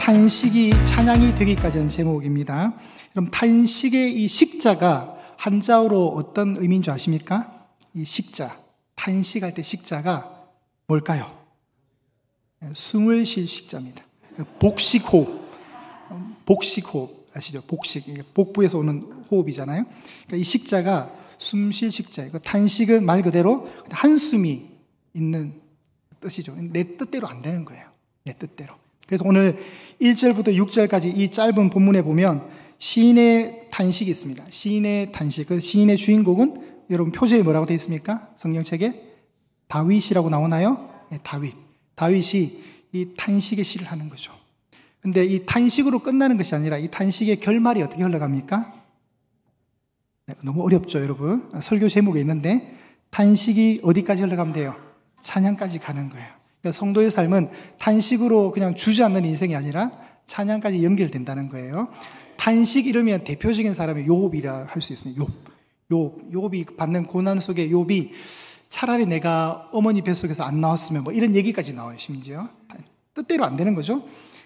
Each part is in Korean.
탄식이 찬양이 되기까지 하는 제목입니다. 그럼 탄식의 이 식자가 한자어로 어떤 의미인 줄 아십니까? 이 식자, 탄식할 때 식자가 뭘까요? 숨을 쉴 식자입니다. 복식호흡, 복식호흡 아시죠? 복식, 복부에서 오는 호흡이잖아요. 그러니까 이 식자가 숨 쉴 식자예요. 탄식은 말 그대로 한숨이 있는 뜻이죠. 내 뜻대로 안 되는 거예요. 내 뜻대로. 그래서 오늘 1절부터 6절까지 이 짧은 본문에 보면 시인의 탄식이 있습니다. 시인의 탄식. 그 시인의 주인공은 여러분 표제에 뭐라고 되어 있습니까? 성경책에 다윗이라고 나오나요? 네, 다윗. 다윗이 이 탄식의 시를 하는 거죠. 근데 이 탄식으로 끝나는 것이 아니라 이 탄식의 결말이 어떻게 흘러갑니까? 네, 너무 어렵죠, 여러분. 설교 제목에 있는데 탄식이 어디까지 흘러가면 돼요? 찬양까지 가는 거예요. 그러니까 성도의 삶은 탄식으로 그냥 주저앉는 인생이 아니라 찬양까지 연결된다는 거예요. 탄식 이러면 대표적인 사람이 욥이라 할 수 있습니다. 욥이 받는 고난 속에 욥이 차라리 내가 어머니 뱃속에서 안 나왔으면 뭐 이런 얘기까지 나와요. 심지어 뜻대로 안 되는 거죠.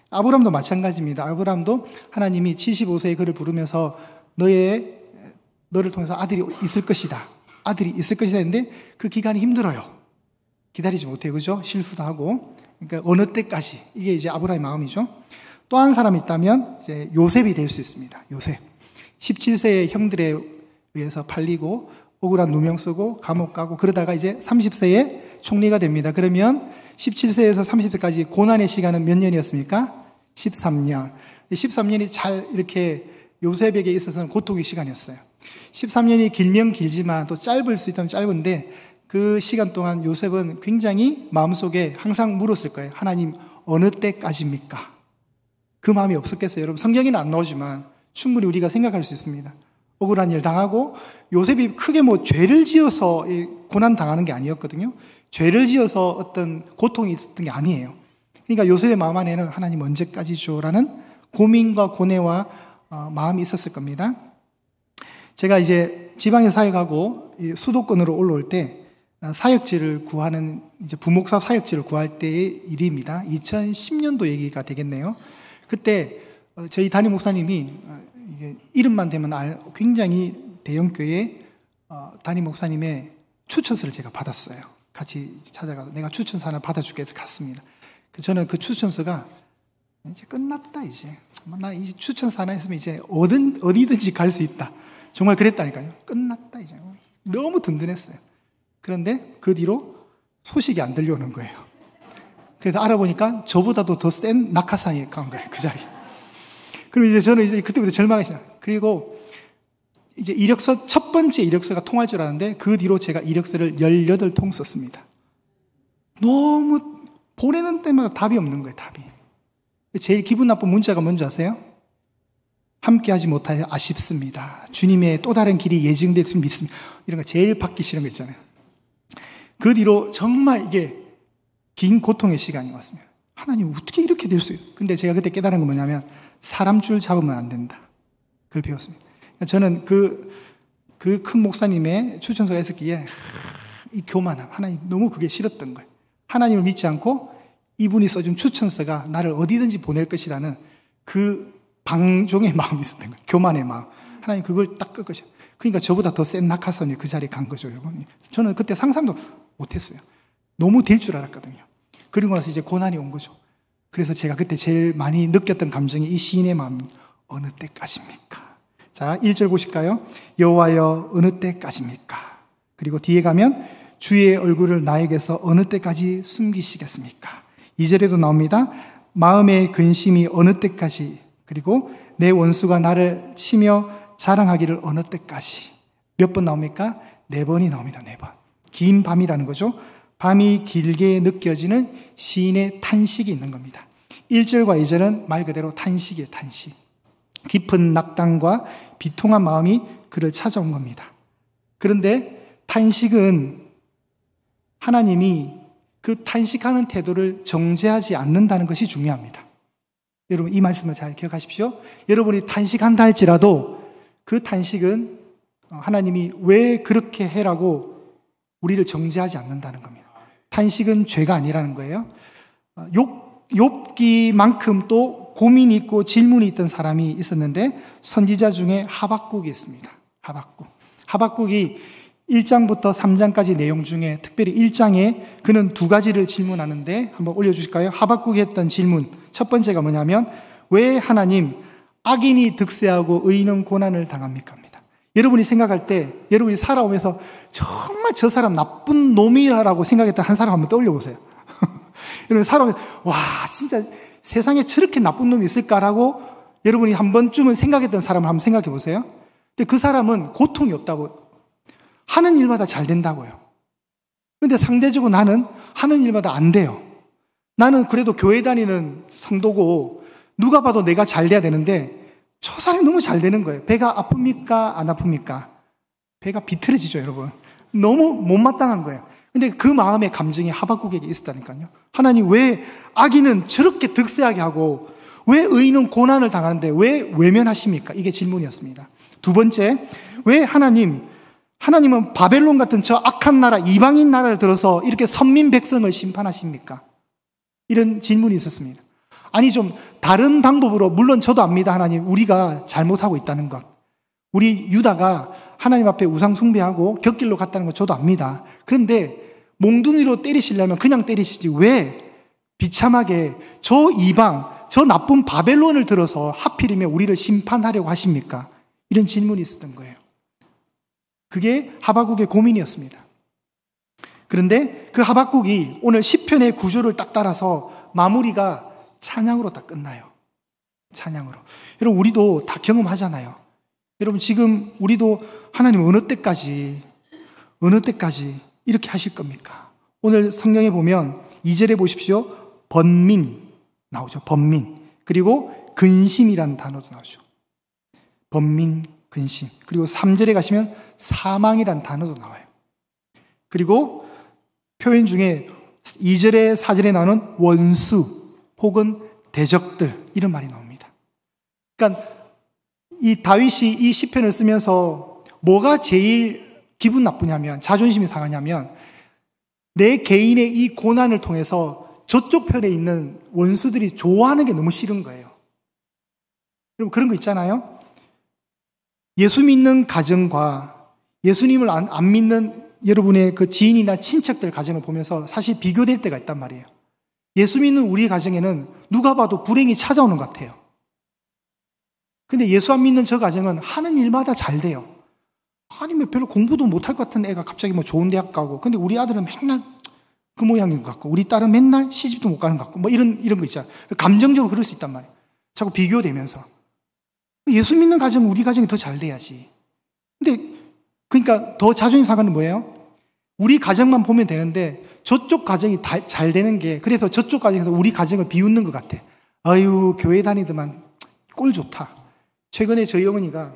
아브라함도 마찬가지입니다. 아브라함도 하나님이 75세에 그를 부르면서 너를 통해서 아들이 있을 것이다. 아들이 있을 것이다 했는데 그 기간이 힘들어요. 기다리지 못해요. 그죠? 실수도 하고. 그러니까 어느 때까지. 이게 이제 아브라함의 마음이죠. 또 한 사람이 있다면 이제 요셉이 될 수 있습니다. 요셉. 17세의 형들에 의해서 팔리고 억울한 누명 쓰고 감옥 가고 그러다가 이제 30세에 총리가 됩니다. 그러면 17세에서 30세까지 고난의 시간은 몇 년이었습니까? 13년. 13년이 잘 이렇게 요셉에게 있어서는 고통의 시간이었어요. 13년이 길면 길지만 또 짧을 수 있다면 짧은데 그 시간 동안 요셉은 굉장히 마음속에 항상 물었을 거예요. 하나님 어느 때까지입니까? 그 마음이 없었겠어요. 여러분 성경에는 안 나오지만 충분히 우리가 생각할 수 있습니다. 억울한 일 당하고 요셉이 크게 뭐 죄를 지어서 고난 당하는 게 아니었거든요. 죄를 지어서 어떤 고통이 있었던 게 아니에요. 그러니까 요셉의 마음 안에는 하나님 언제까지죠? 라는 고민과 고뇌와 마음이 있었을 겁니다. 제가 이제 지방에 사역하고 수도권으로 올라올 때 사역지를 구하는 이제 부목사 사역지를 구할 때의 일입니다. 2010년도 얘기가 되겠네요. 그때 저희 담임 목사님이 이게 이름만 되면 굉장히 대형교회 담임 목사님의 추천서를 제가 받았어요. 같이 찾아가서 내가 추천서 하나 받아줄게 해서 갔습니다. 저는 그 추천서가 이제 끝났다 이제 나 이 추천서 하나 했으면 이제 어디든지 갈 수 있다. 정말 그랬다니까요. 끝났다 이제 너무 든든했어요. 그런데 그 뒤로 소식이 안 들려오는 거예요. 그래서 알아보니까 저보다도 더 센 낙하산이 간 거예요. 그 자리에. 그럼 이제 저는 이제 그때부터 절망했어요. 그리고 이제 이력서, 첫 번째 이력서가 통할 줄 알았는데 그 뒤로 제가 이력서를 18통 썼습니다. 너무 보내는 때마다 답이 없는 거예요. 답이. 제일 기분 나쁜 문자가 뭔지 아세요? 함께하지 못하여 아쉽습니다. 주님의 또 다른 길이 예정됐으면 믿습니다. 이런 거 제일 받기 싫은 거 있잖아요. 그 뒤로 정말 이게 긴 고통의 시간이 왔습니다. 하나님 어떻게 이렇게 될 수 있어요? 근데 제가 그때 깨달은 건 뭐냐면 사람 줄 잡으면 안 된다. 그걸 배웠습니다. 저는 그 큰 목사님의 추천서가 있었기에 이 교만함, 하나님 너무 그게 싫었던 거예요. 하나님을 믿지 않고 이분이 써준 추천서가 나를 어디든지 보낼 것이라는 그 방종의 마음이 있었던 거예요. 교만의 마음. 하나님 그걸 딱 끌 것이야. 그러니까 저보다 더 센 낙하산이 그 자리에 간 거죠, 여러분. 저는 그때 상상도 못했어요. 너무 될 줄 알았거든요. 그리고 나서 이제 고난이 온 거죠. 그래서 제가 그때 제일 많이 느꼈던 감정이 이 시인의 마음, 어느 때까지입니까? 자, 1절 보실까요? 여호와여 어느 때까지입니까? 그리고 뒤에 가면 주의 얼굴을 나에게서 어느 때까지 숨기시겠습니까? 2절에도 나옵니다. 마음의 근심이 어느 때까지, 그리고 내 원수가 나를 치며 자랑하기를 어느 때까지. 몇 번 나옵니까? 4번이 나옵니다. 4번. 긴 밤이라는 거죠. 밤이 길게 느껴지는 시인의 탄식이 있는 겁니다. 1절과 2절은 말 그대로 탄식이에요. 탄식. 깊은 낙담과 비통한 마음이 그를 찾아온 겁니다. 그런데 탄식은 하나님이 그 탄식하는 태도를 정죄하지 않는다는 것이 중요합니다. 여러분 이 말씀을 잘 기억하십시오. 여러분이 탄식한다 할지라도 그 탄식은 하나님이 왜 그렇게 해라고 우리를 정죄하지 않는다는 겁니다. 탄식은 죄가 아니라는 거예요. 욥기만큼 또 고민이 있고 질문이 있던 사람이 있었는데 선지자 중에 하박국이 있습니다. 하박국이 1장부터 3장까지 내용 중에 특별히 1장에 그는 두 가지를 질문하는데 한번 올려주실까요? 하박국이 했던 질문 첫 번째가 뭐냐면 왜 하나님 악인이 득세하고 의인은 고난을 당합니까? 입니다. 여러분이 생각할 때 여러분이 살아오면서 정말 저 사람 나쁜 놈이라고 생각했던 한 사람 한번 떠올려 보세요. 여러분 살아오면서 와 진짜 세상에 저렇게 나쁜 놈이 있을까라고 여러분이 한 번쯤은 생각했던 사람을 한번 생각해 보세요. 근데 그 사람은 고통이 없다고 하는 일마다 잘 된다고요. 근데 상대적으로 나는 하는 일마다 안 돼요. 나는 그래도 교회 다니는 성도고 누가 봐도 내가 잘 돼야 되는데 저 사람이 너무 잘 되는 거예요. 배가 아픕니까? 안 아픕니까? 배가 비틀어지죠, 여러분. 너무 못마땅한 거예요. 근데 그 마음의 감정이 하박국에게 있었다니까요. 하나님 왜 악인은 저렇게 득세하게 하고 왜 의인은 고난을 당하는데 왜 외면하십니까? 이게 질문이었습니다. 두 번째, 왜 하나님은 바벨론 같은 저 악한 나라, 이방인 나라를 들어서 이렇게 선민 백성을 심판하십니까? 이런 질문이 있었습니다. 아니 좀 다른 방법으로 물론 저도 압니다. 하나님 우리가 잘못하고 있다는 것. 우리 유다가 하나님 앞에 우상 숭배하고 곁길로 갔다는 거 저도 압니다. 그런데 몽둥이로 때리시려면 그냥 때리시지 왜 비참하게 저 이방, 저 나쁜 바벨론을 들어서 하필이면 우리를 심판하려고 하십니까? 이런 질문이 있었던 거예요. 그게 하박국의 고민이었습니다. 그런데 그 하박국이 오늘 시편의 구조를 딱 따라서 마무리가 찬양으로 딱 끝나요. 찬양으로. 여러분 우리도 다 경험하잖아요. 여러분 지금 우리도 하나님 어느 때까지 이렇게 하실 겁니까? 오늘 성경에 보면 2절에 보십시오. 번민 나오죠. 번민. 그리고 근심이라는 단어도 나오죠. 번민, 근심. 그리고 3절에 가시면 사망이라는 단어도 나와요. 그리고 표현 중에 2절에 4절에 나오는 원수 혹은 대적들 이런 말이 나옵니다. 그러니까 이 다윗이 이 시편을 쓰면서 뭐가 제일 기분 나쁘냐면 자존심이 상하냐면 내 개인의 이 고난을 통해서 저쪽 편에 있는 원수들이 좋아하는 게 너무 싫은 거예요. 여러분 그런 거 있잖아요. 예수 믿는 가정과 예수님을 안 믿는 여러분의 그 지인이나 친척들 가정을 보면서 사실 비교될 때가 있단 말이에요. 예수 믿는 우리 가정에는 누가 봐도 불행이 찾아오는 것 같아요. 근데 예수 안 믿는 저 가정은 하는 일마다 잘 돼요. 아니면 별로 공부도 못할 것 같은 애가 갑자기 뭐 좋은 대학 가고, 근데 우리 아들은 맨날 그 모양인 것 같고, 우리 딸은 맨날 시집도 못 가는 것 같고, 뭐 이런 거 있잖아요. 감정적으로 그럴 수 있단 말이에요. 자꾸 비교되면서. 예수 믿는 가정은 우리 가정이 더 잘 돼야지. 근데, 그러니까 더 자존심 상하는 뭐예요? 우리 가정만 보면 되는데, 저쪽 가정이 잘 되는 게, 그래서 저쪽 가정에서 우리 가정을 비웃는 것 같아. 아유, 교회 다니더만 꼴 좋다. 최근에 저희 어머니가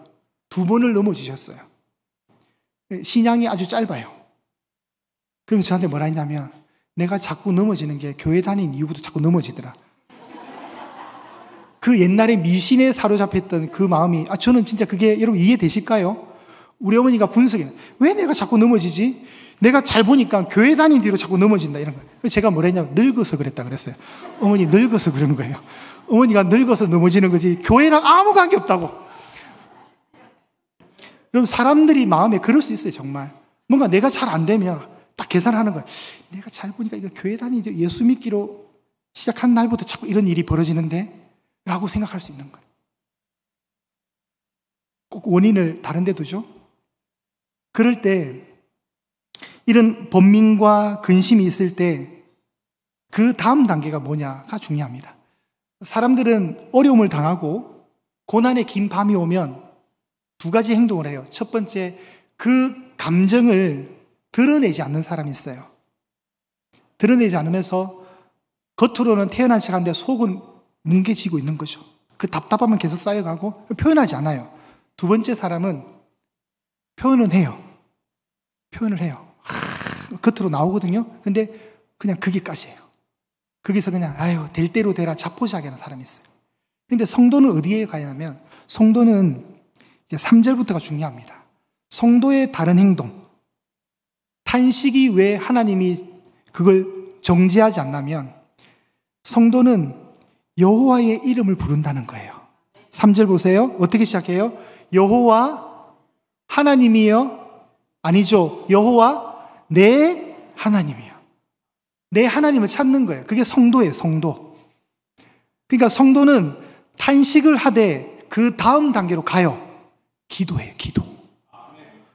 2번을 넘어지셨어요. 신앙이 아주 짧아요. 그러면 저한테 뭐라 했냐면, 내가 자꾸 넘어지는 게 교회 다닌 이후부터 자꾸 넘어지더라. 그 옛날에 미신에 사로잡혔던 그 마음이, 저는 진짜 그게 여러분 이해되실까요? 우리 어머니가 분석해. 왜 내가 자꾸 넘어지지? 내가 잘 보니까 교회 다닌 뒤로 자꾸 넘어진다, 이런 거예요. 그래서 제가 뭐라 했냐면, 늙어서 그랬다 그랬어요. 어머니 늙어서 그런 거예요. 어머니가 늙어서 넘어지는 거지, 교회랑 아무 관계 없다고. 여러분, 사람들이 마음에 그럴 수 있어요, 정말. 뭔가 내가 잘 안 되면 딱 계산하는 거예요. 내가 잘 보니까 이거 교회 다니지, 예수 믿기로 시작한 날부터 자꾸 이런 일이 벌어지는데? 라고 생각할 수 있는 거예요. 꼭 원인을 다른 데 두죠. 그럴 때 이런 번민과 근심이 있을 때 그 다음 단계가 뭐냐가 중요합니다. 사람들은 어려움을 당하고 고난의 긴 밤이 오면 2가지 행동을 해요. 첫 번째, 그 감정을 드러내지 않는 사람이 있어요. 드러내지 않으면서 겉으로는 태연한 척하는데 속은 뭉개지고 있는 거죠. 그 답답함은 계속 쌓여가고 표현하지 않아요. 2번째 사람은 표현은 해요. 표현을 해요. 겉으로 나오거든요. 근데 그냥 거기까지예요. 거기서 그냥 아유 될 대로 되라 자포자기 하는 사람이 있어요. 근데 성도는 어디에 가야 하면, 성도는 이제 3절부터가 중요합니다. 성도의 다른 행동, 탄식이 왜 하나님이 그걸 정죄하지 않냐면, 성도는 여호와의 이름을 부른다는 거예요. 3절 보세요. 어떻게 시작해요? 여호와 하나님이여. 아니죠. 여호와 내 하나님이요. 내 하나님을 찾는 거예요. 그게 성도예요. 성도. 그러니까 성도는 탄식을 하되 그 다음 단계로 가요. 기도예요. 기도.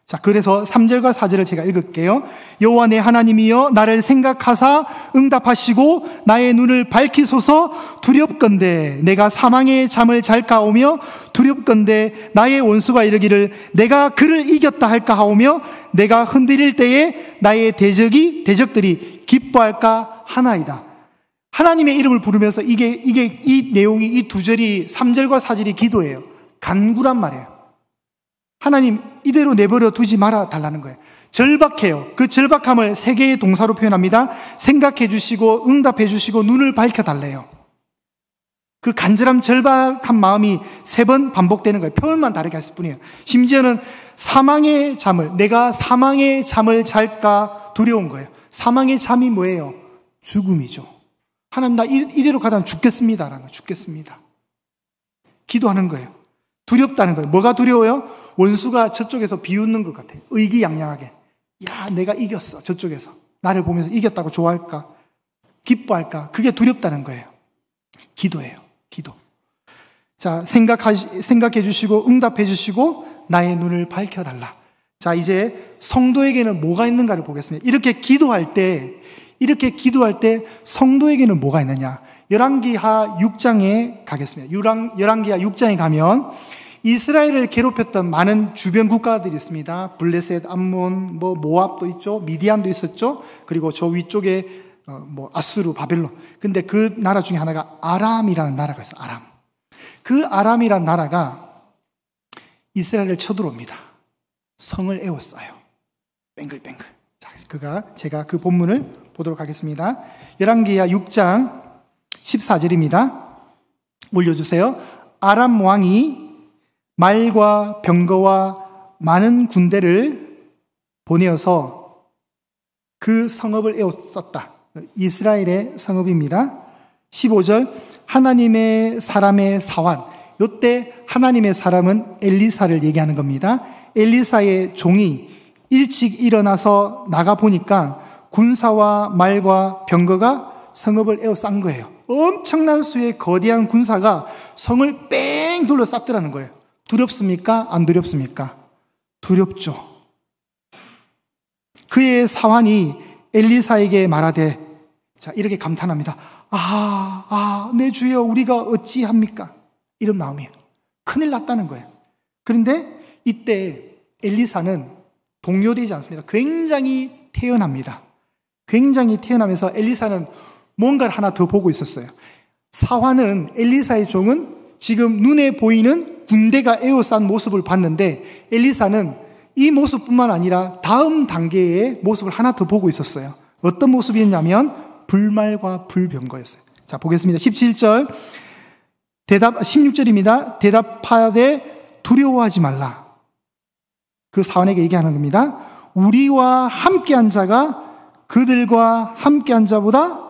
자, 그래서 3절과 4절을 제가 읽을게요. 여호와 내 하나님이여 나를 생각하사 응답하시고 나의 눈을 밝히소서. 두렵건대 내가 사망의 잠을 잘까 하오며 두렵건대 나의 원수가 이르기를 내가 그를 이겼다 할까 하오며 내가 흔들릴 때에 나의 대적들이 기뻐할까 하나이다. 하나님의 이름을 부르면서 이 내용이 이 두 절이 3절과 4절이 기도예요. 간구란 말이에요. 하나님 이대로 내버려 두지 말아 달라는 거예요. 절박해요. 그 절박함을 세 개의 동사로 표현합니다. 생각해 주시고 응답해 주시고 눈을 밝혀 달래요. 그 간절함 절박한 마음이 3번 반복되는 거예요. 표현만 다르게 했을 뿐이에요. 심지어는 내가 사망의 잠을 잘까 두려운 거예요. 사망의 잠이 뭐예요? 죽음이죠. 하나님 나 이대로 가다가 죽겠습니다. 라는 거예요. 죽겠습니다. 기도하는 거예요. 두렵다는 거예요. 뭐가 두려워요? 원수가 저쪽에서 비웃는 것 같아요. 의기양양하게. 야, 내가 이겼어. 저쪽에서. 나를 보면서 이겼다고 좋아할까? 기뻐할까? 그게 두렵다는 거예요. 기도예요. 기도. 자, 생각해 주시고 응답해 주시고 나의 눈을 밝혀달라. 자, 이제 성도에게는 뭐가 있는가를 보겠습니다. 이렇게 기도할 때 성도에게는 뭐가 있느냐? 열왕기하 6장에 가겠습니다. 열왕기하 6장에 가면 이스라엘을 괴롭혔던 많은 주변 국가들이 있습니다. 블레셋, 암몬, 모압도 있죠. 미디안도 있었죠. 그리고 저 위쪽에 아수르, 바벨론. 근데 그 나라 중에 하나가 아람이라는 나라가 있어요. 아람. 그 아람이라는 나라가 이스라엘을 쳐들어옵니다. 성을 에워싸요. 뱅글뱅글. 자, 제가 그 본문을 보도록 하겠습니다. 열왕기하 6장 14절입니다. 올려주세요. 아람 왕이 말과 병거와 많은 군대를 보내어서 그 성읍을 에워쌌다. 이스라엘의 성읍입니다. 15절 하나님의 사람의 사환. 이때 하나님의 사람은 엘리사를 얘기하는 겁니다. 엘리사의 종이 일찍 일어나서 나가보니까 군사와 말과 병거가 성읍을 에워싼 거예요. 엄청난 수의 거대한 군사가 성을 뺑 둘러쌌더라는 거예요. 두렵습니까? 안 두렵습니까? 두렵죠. 그의 사환이 엘리사에게 말하되, 자, 이렇게 감탄합니다. 내 주여, 우리가 어찌합니까? 이런 마음이에요. 큰일 났다는 거예요. 그런데 이때 엘리사는 동요되지 않습니다. 굉장히 태연합니다. 굉장히 태연하면서 엘리사는 뭔가를 하나 더 보고 있었어요. 사환은, 엘리사의 종은 지금 눈에 보이는 군대가 에워싼 모습을 봤는데 엘리사는 이 모습뿐만 아니라 다음 단계의 모습을 하나 더 보고 있었어요. 어떤 모습이었냐면 불말과 불병거였어요. 자, 보겠습니다. 17절 16절입니다. 대답하되 두려워하지 말라. 그 사환에게 얘기하는 겁니다. 우리와 함께한 자가 그들과 함께한 자보다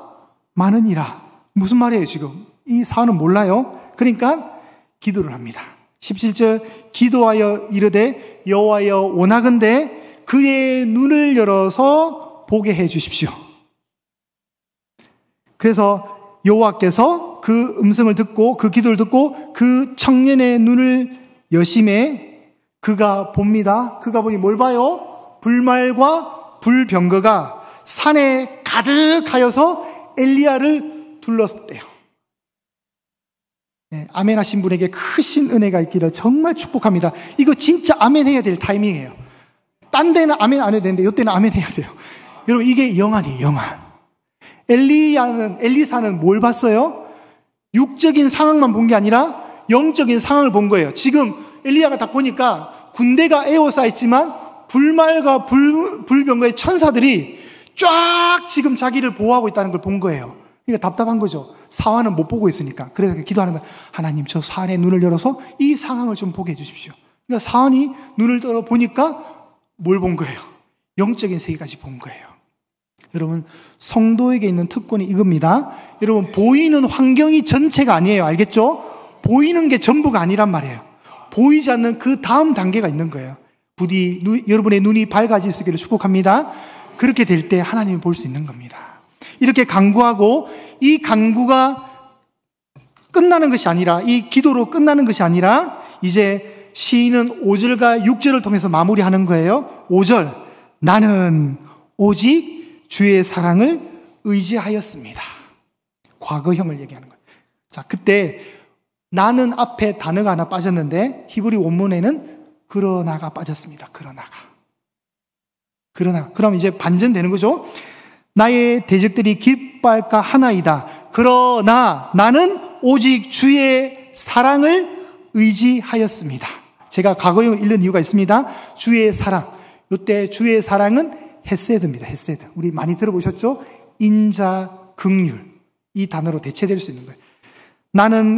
많으니라. 무슨 말이에요 지금? 이 사환은 몰라요. 그러니까 기도를 합니다. 17절 기도하여 이르되 여호와여 원하건대 그의 눈을 열어서 보게 해 주십시오. 그래서 여호와께서 그 음성을 듣고 그 기도를 듣고 그 청년의 눈을 여심해 그가 봅니다. 그가 보니 뭘 봐요? 불말과 불병거가 산에 가득하여서 엘리야를 둘렀대요. 네, 아멘 하신 분에게 크신 은혜가 있기를 정말 축복합니다. 이거 진짜 아멘 해야 될 타이밍이에요. 딴 데는 아멘 안 해도 되는데 이때는 아멘 해야 돼요. 여러분, 이게 영안이에요. 영안. 엘리사는 뭘 봤어요? 육적인 상황만 본 게 아니라 영적인 상황을 본 거예요. 지금 엘리야가 딱 보니까 군대가 에워싸 있지만 불말과 불병거의 천사들이 쫙 지금 자기를 보호하고 있다는 걸 본 거예요. 그러니까 답답한 거죠. 사환은 못 보고 있으니까. 그래서 기도하는 거예요. 하나님, 저 사환의 눈을 열어서 이 상황을 좀 보게 해주십시오. 그러니까 사환이 눈을 열어 보니까 뭘 본 거예요? 영적인 세계까지 본 거예요. 여러분, 성도에게 있는 특권이 이겁니다. 여러분, 보이는 환경이 전체가 아니에요. 알겠죠? 보이는 게 전부가 아니란 말이에요. 보이지 않는 그 다음 단계가 있는 거예요. 부디 여러분의 눈이 밝아질 수 있기를 축복합니다. 그렇게 될 때 하나님을 볼 수 있는 겁니다. 이렇게 간구하고, 이 간구가 끝나는 것이 아니라, 이 기도로 끝나는 것이 아니라, 이제 시인은 5절과 6절을 통해서 마무리하는 거예요. 5절, 나는 오직 주의 사랑을 의지하였습니다. 과거형을 얘기하는 거예요. 자, 그때 나는 앞에 단어가 하나 빠졌는데 히브리 원문에는 그러나가 빠졌습니다. 그러나. 그럼 이제 반전되는 거죠. 나의 대적들이 기뻐할까 하나이다. 그러나 나는 오직 주의 사랑을 의지하였습니다. 제가 과거형을 읽는 이유가 있습니다. 주의 사랑. 이때 주의 사랑은 헤세드입니다. 헤세드. 우리 많이 들어보셨죠? 인자, 긍휼. 이 단어로 대체될 수 있는 거예요.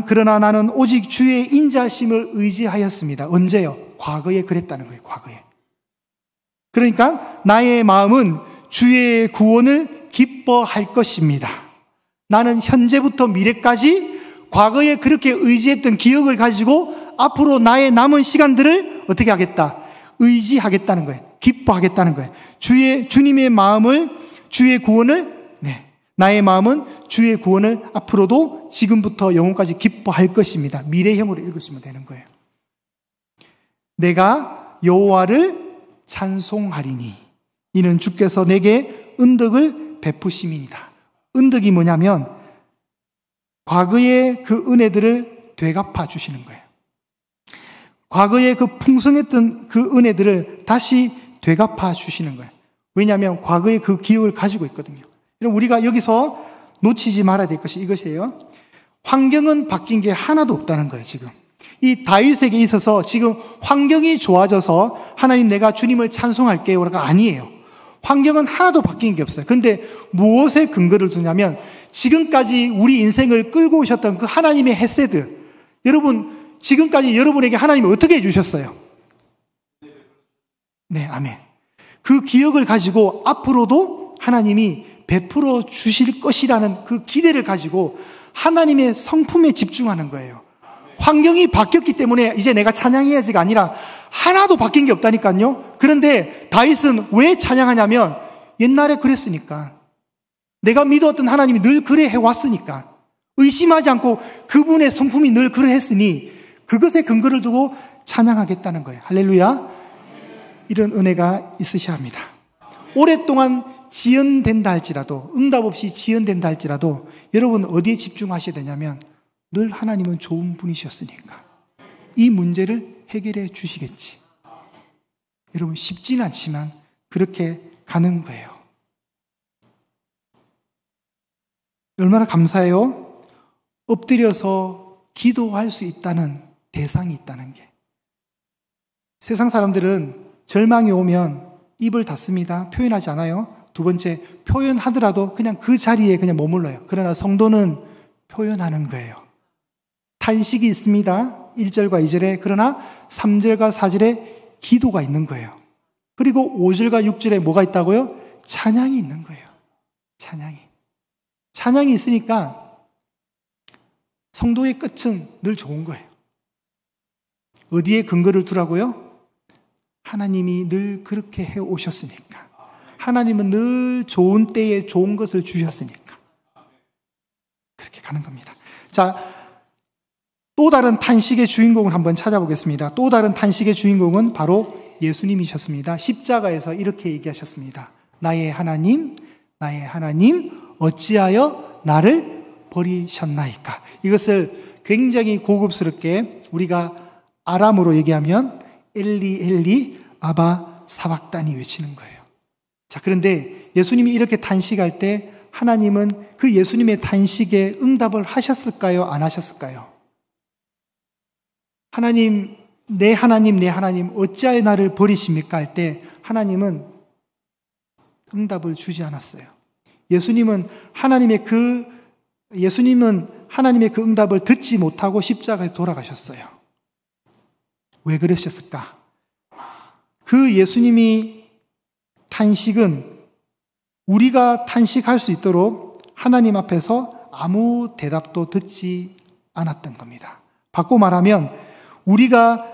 그러나 나는 오직 주의 인자심을 의지하였습니다. 언제요? 과거에 그랬다는 거예요. 과거에. 그러니까 나의 마음은 주의 구원을 기뻐할 것입니다. 나는 현재부터 미래까지 과거에 그렇게 의지했던 기억을 가지고 앞으로 나의 남은 시간들을 어떻게 하겠다? 의지하겠다는 거예요. 기뻐하겠다는 거예요. 주님의 마음을, 주의 구원을, 나의 마음은 주의 구원을 앞으로도 지금부터 영원까지 기뻐할 것입니다. 미래형으로 읽으시면 되는 거예요. 내가 여호와를 찬송하리니 이는 주께서 내게 은덕을 베푸심이니이다. 은덕이 뭐냐면 과거의 그 은혜들을 되갚아 주시는 거예요. 과거에 그 풍성했던 그 은혜들을 다시 되갚아 주시는 거예요. 왜냐하면 과거의 그 기억을 가지고 있거든요. 우리가 여기서 놓치지 말아야 될 것이 이것이에요. 환경은 바뀐 게 하나도 없다는 거예요. 지금 이 다윗에게 있어서 지금 환경이 좋아져서 하나님 내가 주님을 찬송할게요가 아니에요. 환경은 하나도 바뀐 게 없어요. 그런데 무엇에 근거를 두냐면 지금까지 우리 인생을 끌고 오셨던 그 하나님의 헤세드, 여러분 지금까지 여러분에게 하나님이 어떻게 해주셨어요? 네, 아멘. 그 기억을 가지고 앞으로도 하나님이 베풀어 주실 것이라는 그 기대를 가지고 하나님의 성품에 집중하는 거예요. 환경이 바뀌었기 때문에 이제 내가 찬양해야지가 아니라 하나도 바뀐 게 없다니까요. 그런데 다윗은 왜 찬양하냐면 옛날에 그랬으니까, 내가 믿었던 하나님이 늘 그래 해왔으니까, 의심하지 않고 그분의 성품이 늘 그러했으니 그것에 근거를 두고 찬양하겠다는 거예요. 할렐루야. 이런 은혜가 있으셔야 합니다. 오랫동안 지연된다 할지라도, 응답 없이 지연된다 할지라도 여러분 어디에 집중하셔야 되냐면 늘 하나님은 좋은 분이셨으니까 이 문제를 해결해 주시겠지. 여러분 쉽지는 않지만 그렇게 가는 거예요. 얼마나 감사해요. 엎드려서 기도할 수 있다는 대상이 있다는 게. 세상 사람들은 절망이 오면 입을 닫습니다. 표현하지 않아요. 두 번째, 표현하더라도 그냥 그 자리에 그냥 머물러요. 그러나 성도는 표현하는 거예요. 탄식이 있습니다. 1절과 2절에. 그러나 3절과 4절에 기도가 있는 거예요. 그리고 5절과 6절에 뭐가 있다고요? 찬양이 있는 거예요. 찬양이 있으니까 성도의 끝은 늘 좋은 거예요. 어디에 근거를 두라고요? 하나님이 늘 그렇게 해오셨으니까. 하나님은 늘 좋은 때에 좋은 것을 주셨으니까. 그렇게 가는 겁니다. 자, 또 다른 탄식의 주인공을 한번 찾아보겠습니다. 또 다른 탄식의 주인공은 바로 예수님이셨습니다. 십자가에서 이렇게 얘기하셨습니다. 나의 하나님, 어찌하여 나를 버리셨나이까. 이것을 굉장히 고급스럽게 우리가 아람어로 얘기하면 엘리 아바 사박단이 외치는 거예요. 자, 그런데 예수님이 이렇게 탄식할 때 하나님은 그 예수님의 탄식에 응답을 하셨을까요? 안 하셨을까요? 하나님, 내 하나님, 어찌하여 나를 버리십니까? 할 때 하나님은 응답을 주지 않았어요. 예수님은 하나님의 그 응답을 듣지 못하고 십자가에 돌아가셨어요. 왜 그러셨을까? 그 예수님이 탄식은 우리가 탄식할 수 있도록 하나님 앞에서 아무 대답도 듣지 않았던 겁니다. 바꿔 말하면 우리가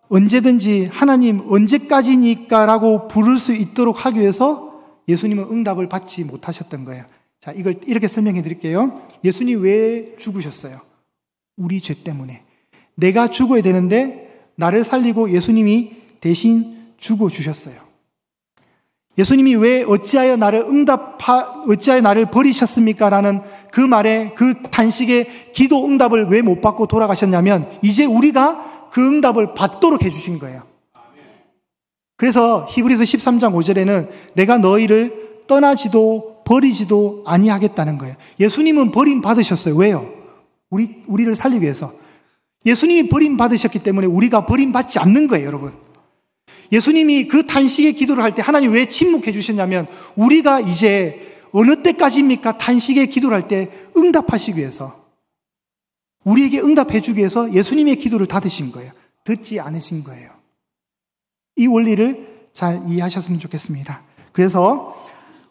언제든지 하나님 언제까지니까 라고 부를 수 있도록 하기 위해서 예수님은 응답을 받지 못하셨던 거예요. 자, 이걸 이렇게 설명해 드릴게요. 예수님 왜 죽으셨어요? 우리 죄 때문에. 내가 죽어야 되는데 나를 살리고 예수님이 대신 죽어주셨어요. 예수님이 왜 어찌하여 나를 버리셨습니까? 라는 그 말에, 그 탄식의 기도 응답을 왜 못 받고 돌아가셨냐면 이제 우리가 그 응답을 받도록 해주신 거예요. 그래서 히브리서 13장 5절에는 내가 너희를 떠나지도 버리지도 아니하겠다는 거예요. 예수님은 버림받으셨어요. 왜요? 우리를 살리기 위해서. 예수님이 버림받으셨기 때문에 우리가 버림받지 않는 거예요, 여러분. 예수님이 그 탄식의 기도를 할 때 하나님 왜 침묵해 주셨냐면 우리가 이제 어느 때까지입니까? 탄식의 기도를 할 때 응답하시기 위해서, 우리에게 응답해 주기 위해서 예수님의 기도를 닫으신 거예요. 듣지 않으신 거예요. 이 원리를 잘 이해하셨으면 좋겠습니다. 그래서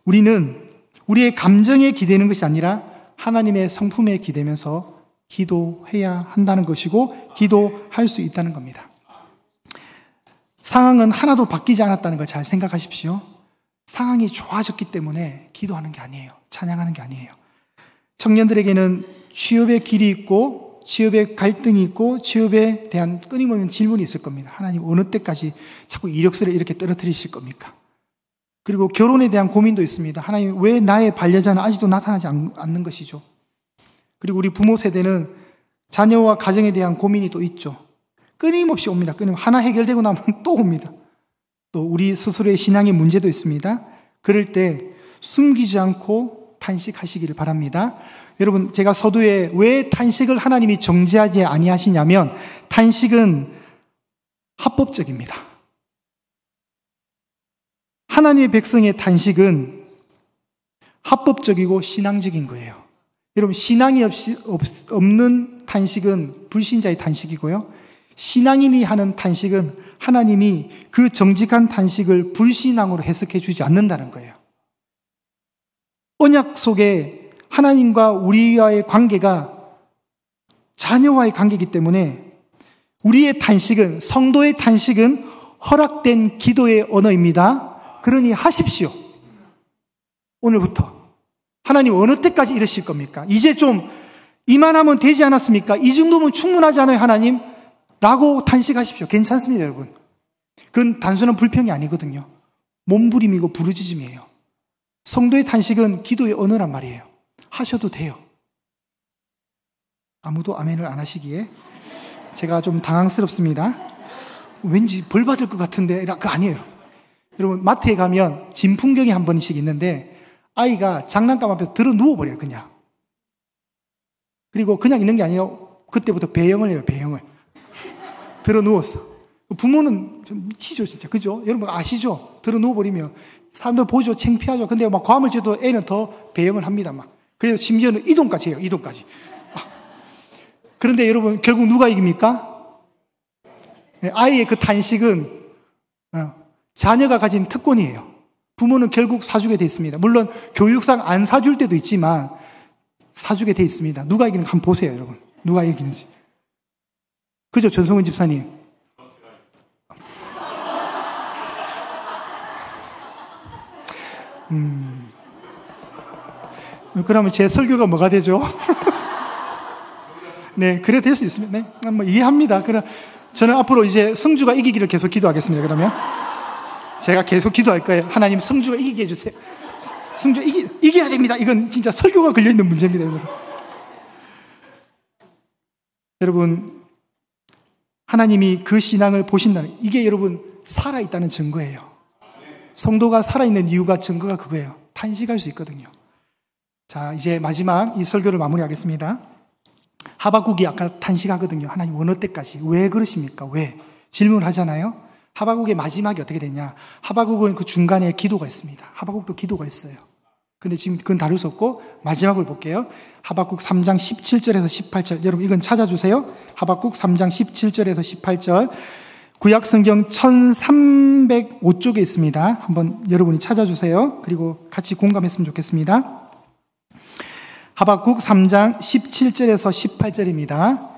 우리는 우리의 감정에 기대는 것이 아니라 하나님의 성품에 기대면서 기도해야 한다는 것이고 기도할 수 있다는 겁니다. 상황은 하나도 바뀌지 않았다는 걸 잘 생각하십시오. 상황이 좋아졌기 때문에 기도하는 게 아니에요. 찬양하는 게 아니에요. 청년들에게는 취업의 길이 있고 취업의 갈등이 있고 취업에 대한 끊임없는 질문이 있을 겁니다. 하나님 어느 때까지 자꾸 이력서를 이렇게 떨어뜨리실 겁니까? 그리고 결혼에 대한 고민도 있습니다. 하나님 왜 나의 반려자는 아직도 나타나지 않는 것이죠? 그리고 우리 부모 세대는 자녀와 가정에 대한 고민이 또 있죠. 끊임없이 옵니다. 하나 해결되고 나면 또 옵니다. 또 우리 스스로의 신앙의 문제도 있습니다. 그럴 때 숨기지 않고 탄식하시기를 바랍니다. 여러분, 제가 서두에 왜 탄식을 하나님이 정죄하지 아니하시냐면 탄식은 합법적입니다. 하나님의 백성의 탄식은 합법적이고 신앙적인 거예요. 여러분, 신앙이 없는 탄식은 불신자의 탄식이고요. 신앙인이 하는 탄식은 하나님이 그 정직한 탄식을 불신앙으로 해석해 주지 않는다는 거예요. 언약 속에 하나님과 우리와의 관계가 자녀와의 관계이기 때문에 우리의 탄식은, 성도의 탄식은 허락된 기도의 언어입니다. 그러니 하십시오. 오늘부터. 하나님 어느 때까지 이러실 겁니까? 이제 좀 이만하면 되지 않았습니까? 이 정도면 충분하지 않아요, 하나님? 라고 탄식하십시오. 괜찮습니다, 여러분. 그건 단순한 불평이 아니거든요. 몸부림이고 부르짖음이에요. 성도의 탄식은 기도의 언어란 말이에요. 하셔도 돼요. 아무도 아멘을 안 하시기에 제가 좀 당황스럽습니다. 왠지 벌 받을 것 같은데, 그거 아니에요. 여러분, 마트에 가면 진풍경이 한 번씩 있는데 아이가 장난감 앞에서 들어 누워버려요, 그냥. 그리고 그냥 있는 게 아니라 그때부터 배영을 해요, 배영을. 들어 누웠어. 부모는 좀 미치죠, 진짜. 그죠? 여러분 아시죠? 들어 누워버리면 사람들 보죠, 창피하죠. 근데 막 과음을 쬐도 애는 더 배영을 합니다, 막. 그래서 심지어는 이동까지 해요, 이동까지. 그런데 여러분, 결국 누가 이깁니까? 아이의 그 탄식은 자녀가 가진 특권이에요. 부모는 결국 사주게 돼 있습니다. 물론 교육상 안 사줄 때도 있지만 사주게 돼 있습니다. 누가 이기는지 한번 보세요, 여러분. 누가 이기는지. 그죠, 전성은 집사님? 그러면 제 설교가 뭐가 되죠? 네, 그래 될 수 있습니다. 네, 뭐 이해합니다. 그럼 저는 앞으로 이제 성주가 이기기를 계속 기도하겠습니다. 그러면 제가 계속 기도할 거예요. 하나님, 성주가 이기게 해주세요. 성주 이겨야 됩니다. 이건 진짜 설교가 걸려있는 문제입니다. 그래서 여러분, 하나님이 그 신앙을 보신다는, 이게 여러분 살아있다는 증거예요. 성도가 살아있는 이유가, 증거가 그거예요. 탄식할 수 있거든요. 자, 이제 마지막 이 설교를 마무리하겠습니다. 하박국이 아까 탄식하거든요. 하나님 어느 때까지? 왜 그러십니까? 왜? 질문을 하잖아요. 하박국의 마지막이 어떻게 되냐? 하박국은 그 중간에 기도가 있습니다. 하박국도 기도가 있어요. 근데 지금 그건 다룰 수 없고 마지막을 볼게요. 하박국 3장 17절에서 18절. 여러분 이건 찾아주세요. 하박국 3장 17절에서 18절. 구약성경 1305쪽에 있습니다. 한번 여러분이 찾아주세요. 그리고 같이 공감했으면 좋겠습니다. 하박국 3장 17절에서 18절입니다.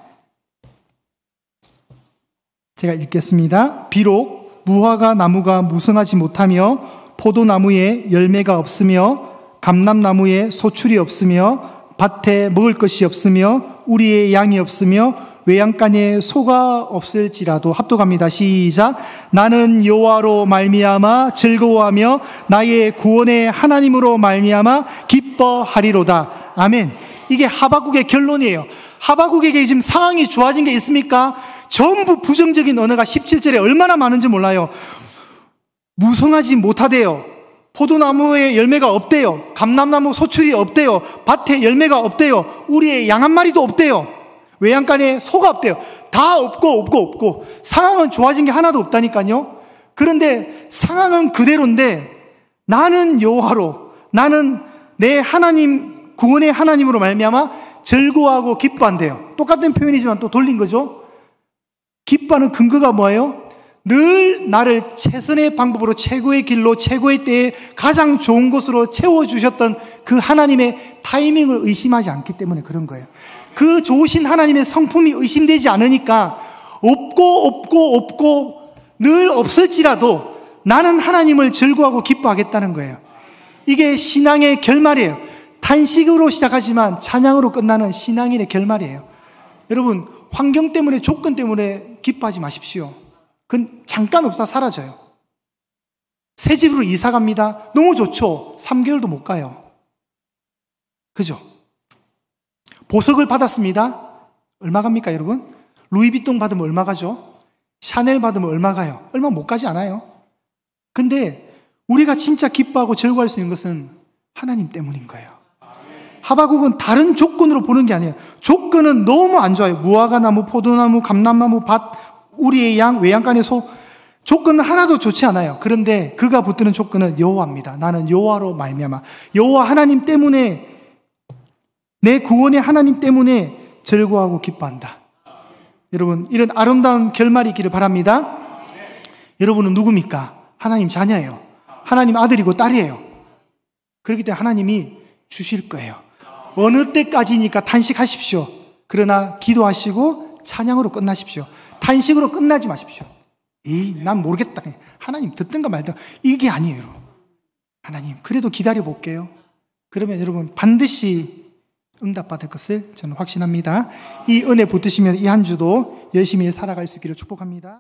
제가 읽겠습니다. 비록 무화과 나무가 무성하지 못하며 포도나무에 열매가 없으며 감람나무에 소출이 없으며 밭에 먹을 것이 없으며 우리의 양이 없으며 외양간에 소가 없을지라도 합독합니다. 시작. 나는 여호와로 말미암아 즐거워하며 나의 구원의 하나님으로 말미암아 기뻐하리로다. 아멘. 이게 하박국의 결론이에요. 하박국에게 지금 상황이 좋아진 게 있습니까? 전부 부정적인 언어가 17절에 얼마나 많은지 몰라요. 무성하지 못하대요. 포도나무에 열매가 없대요. 감람나무 소출이 없대요. 밭에 열매가 없대요. 우리의 양 한 마리도 없대요. 외양간에 소가 없대요. 다 없고 상황은 좋아진 게 하나도 없다니까요. 그런데 상황은 그대로인데 나는 여호와로, 나는 내 하나님, 구원의 하나님으로 말미암아 즐거워하고 기뻐한대요. 똑같은 표현이지만 또 돌린 거죠. 기뻐하는 근거가 뭐예요? 늘 나를 최선의 방법으로 최고의 길로 최고의 때에 가장 좋은 곳으로 채워주셨던 그 하나님의 타이밍을 의심하지 않기 때문에 그런 거예요. 그 좋으신 하나님의 성품이 의심되지 않으니까 없고 늘 없을지라도 나는 하나님을 즐거워하고 기뻐하겠다는 거예요. 이게 신앙의 결말이에요. 탄식으로 시작하지만 찬양으로 끝나는 신앙인의 결말이에요. 여러분, 환경 때문에, 조건 때문에 기뻐하지 마십시오. 그건 잠깐 없어 사라져요. 새 집으로 이사 갑니다. 너무 좋죠. 3개월도 못 가요. 그죠? 보석을 받았습니다. 얼마 갑니까, 여러분? 루이비통 받으면 얼마 가죠? 샤넬 받으면 얼마 가요? 얼마 못 가지 않아요? 근데 우리가 진짜 기뻐하고 즐거워할 수 있는 것은 하나님 때문인 거예요. 하박국은 다른 조건으로 보는 게 아니에요. 조건은 너무 안 좋아요. 무화과 나무, 포도나무, 감람나무, 밭, 우리의 양, 외양간의 소. 조건은 하나도 좋지 않아요. 그런데 그가 붙드는 조건은 여호와입니다. 나는 여호와로 말미암아 여호와 하나님 때문에, 내 구원의 하나님 때문에 즐거워하고 기뻐한다. 여러분, 이런 아름다운 결말이 있기를 바랍니다. 여러분은 누굽니까? 하나님 자녀예요. 하나님 아들이고 딸이에요. 그렇기 때문에 하나님이 주실 거예요. 어느 때까지니까 탄식하십시오. 그러나 기도하시고 찬양으로 끝나십시오. 탄식으로 끝나지 마십시오. 난 모르겠다. 하나님 듣든가 말든가. 이게 아니에요, 여러분. 하나님, 그래도 기다려 볼게요. 그러면 여러분 반드시 응답받을 것을 저는 확신합니다. 이 은혜 붙드시면 이 한 주도 열심히 살아갈 수 있기를 축복합니다.